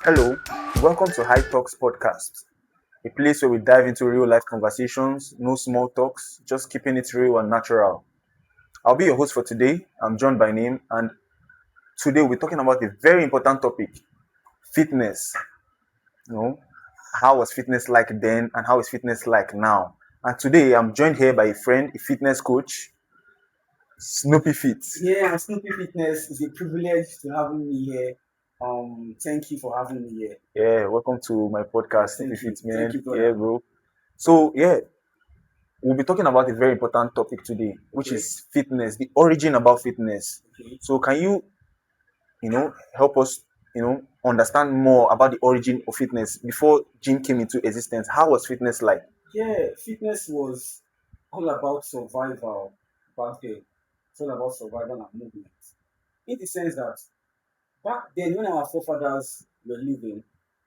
Hello, welcome to High Talks Podcast, a place where we dive into real life conversations, no small talks, just keeping it real and natural. I'll be your host for today. I'm John by name, and today we're talking about a very important topic fitness. You know, how was fitness like then, and how is fitness like now? And today I'm joined here by a friend, a fitness coach, Snoopy Fit. Yeah, Snoopy Fitness is a privilege to having me here. Thank you for having me here. Yeah, welcome to my Yeah, podcast, Snoopy thank you. Fit, man. Thank you, Yeah, brother. bro. So, we'll be talking about a very important topic today, which Okay. is fitness, the origin about fitness. Okay. So can help us, understand more about the origin of fitness before gym came into existence? How was fitness like? Yeah, fitness was all about survival back then. It's all about survival and movement. In the sense that back then, when our forefathers were living,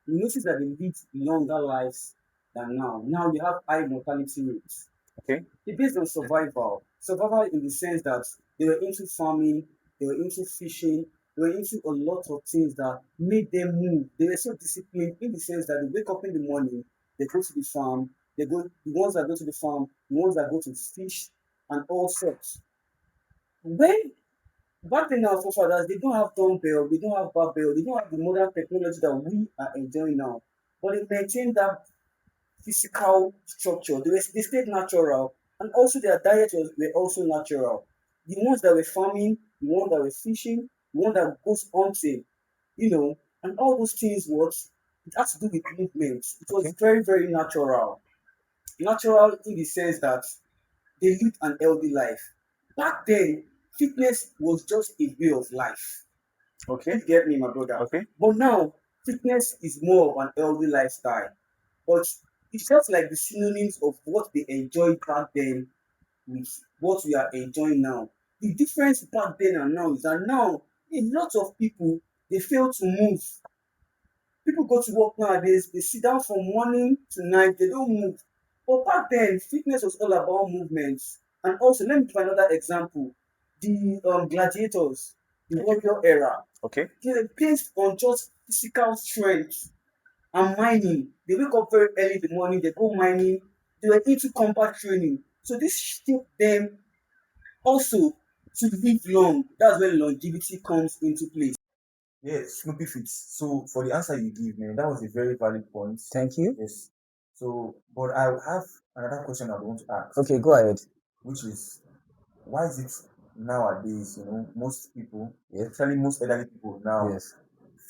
we noticed that they lived longer lives than now. Now we have high mortality rates. Okay. It based on survival. Survival in the sense that they were into farming, they were into fishing, they were into a lot of things that made them move. They were so disciplined in the sense that they wake up in the morning, they go to the farm, the ones that go to the farm, the ones that go to fish, and all sorts. When back then our forefathers, they don't have dumbbell, they don't have barbell, they don't have the modern technology that we are enjoying now. But they maintain that physical structure. They stayed natural, and also their diet were also natural. The ones that were farming, the ones that were fishing, the one that goes hunting, and all those things was it has to do with movement. It was Okay. very, very natural. Natural in the sense that they lived an healthy life. Back then, fitness was just a way of life. Okay. You get me, my brother. Okay. But now, fitness is more of an healthy lifestyle. But it's just like the synonyms of what they enjoyed back then with what we are enjoying now. The difference back then and now is that now a lot of people they fail to move. People go to work nowadays, they sit down from morning to night, they don't move. But back then, fitness was all about movements. And also, let me give another example. The gladiators, the warrior era, Okay. they were based on just physical strength and mining. They wake up very early in the morning, they go mining, they were into combat training. So this shaped them also to live long. That's when longevity comes into place. Yes, Snoopy Fits. So for the answer you give, man, that was a very valid point. Thank you. Yes. So, but I have another question I want to ask. Okay, go ahead. Which is, why is it nowadays, most people, Yes. especially most elderly people now, Yes.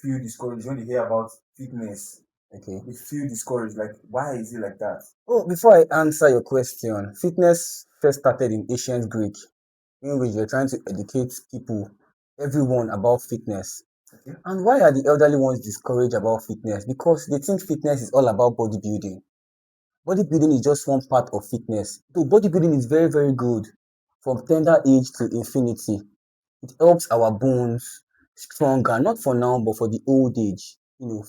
feel discouraged when they hear about fitness? Okay. They feel discouraged. Like, why is it like that? Oh, before I answer your question, fitness first started in ancient Greek, in which you're trying to educate people, everyone about fitness. Okay. And why are the elderly ones discouraged about fitness? Because they think fitness is all about bodybuilding. Bodybuilding is just one part of fitness. Though bodybuilding is very, very good from tender age to infinity. It helps our bones stronger, not for now, but for the old age.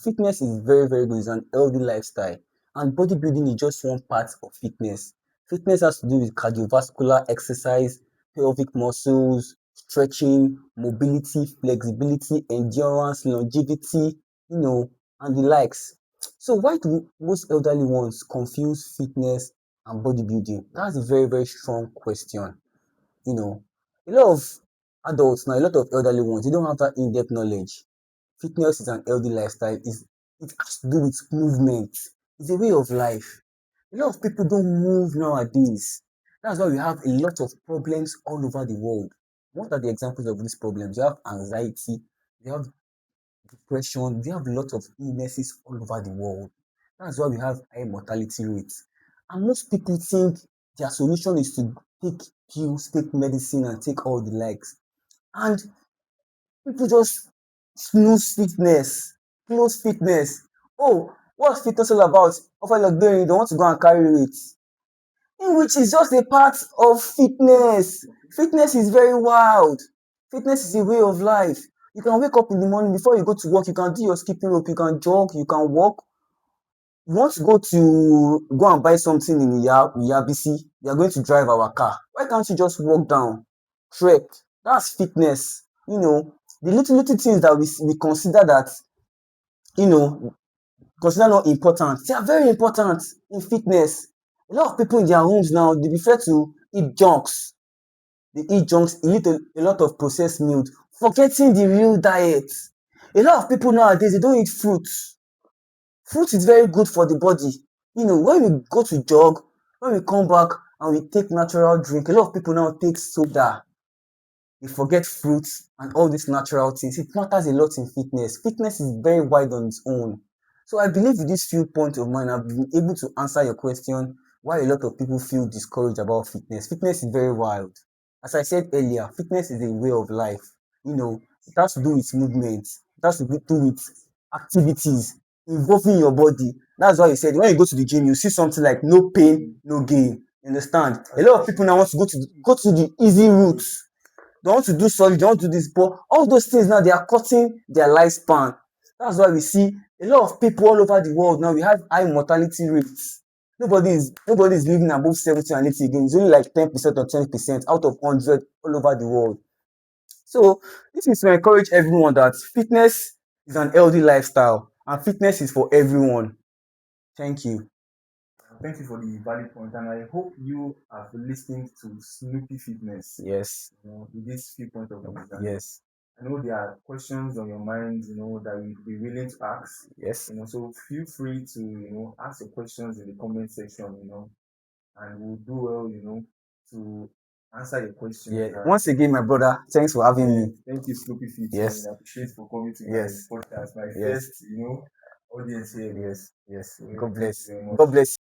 Fitness is very, very good. It's an healthy lifestyle. And bodybuilding is just one part of fitness. Fitness has to do with cardiovascular exercise, pelvic muscles, stretching, mobility, flexibility, endurance, longevity, and the likes. So why do most elderly ones confuse fitness and bodybuilding? That's a very, very strong question. You know, a lot of adults now, a lot of elderly ones, they don't have that in-depth knowledge. Fitness is an healthy lifestyle. It has to do with movement. It's a way of life. A lot of people don't move nowadays. That's why we have a lot of problems all over the world. What are the examples of these problems? You have anxiety, you have depression, we have a lot of illnesses all over the world. That's why we have high mortality rates. And most people think their solution is to take pills, take medicine, and take all the likes. And people just snooze fitness, close fitness. Oh, what's fitness all about? Offer you're doing, you don't want to go and carry weight. In which is just a part of fitness. Fitness is very wild. Fitness is a way of life. You can wake up in the morning before you go to work, you can do your skipping rope, you can jog, you can walk. You want to go and buy something in Yabisi, you are going to drive our car. Why can't you just walk down, trek? That's fitness. The little things that we consider that you know, consider not important. They are very important in fitness. A lot of people in their homes now, they prefer to eat junks. They eat junks, eat a lot of processed meat, forgetting the real diet. A lot of people nowadays, they don't eat fruits. Fruit is very good for the body. When we go to jog, when we come back and we take natural drink, a lot of people now take soda. They forget fruits and all these natural things. It matters a lot in fitness. Fitness is very wide on its own. So I believe with these few points of mine, I've been able to answer your question why a lot of people feel discouraged about fitness. Fitness is very wild. As I said earlier, fitness is a way of life. It has to do with movements. It has to do with activities involving your body. That's why you said when you go to the gym, you see something like no pain, no gain. You understand? A lot of people now want to go to the easy route. They want to do solid, they want to do this, but all those things now they are cutting their lifespan. That's why we see a lot of people all over the world now. We have high mortality rates. Nobody is living above 70 and 80 again. It's only like 10% or 20% out of 100 all over the world. So this is to encourage everyone that fitness is an healthy lifestyle and fitness is for everyone. Thank you. Thank you for the valid point, and I hope you have listened to Snoopy Fitness. Yes. With this few points of view. Yes. I know there are questions on your mind, that you'd be willing to ask. Yes. So feel free to, ask your questions in the comment section, and we'll do well, to answer your questions. Yeah. Once again, my brother, thanks for having me. Thank you, Snoopy Fit. Yes. I appreciate for coming to Yes. my podcast. My Yes. first, audience here. Yes. Yes. So, God thank you bless. very much. God bless.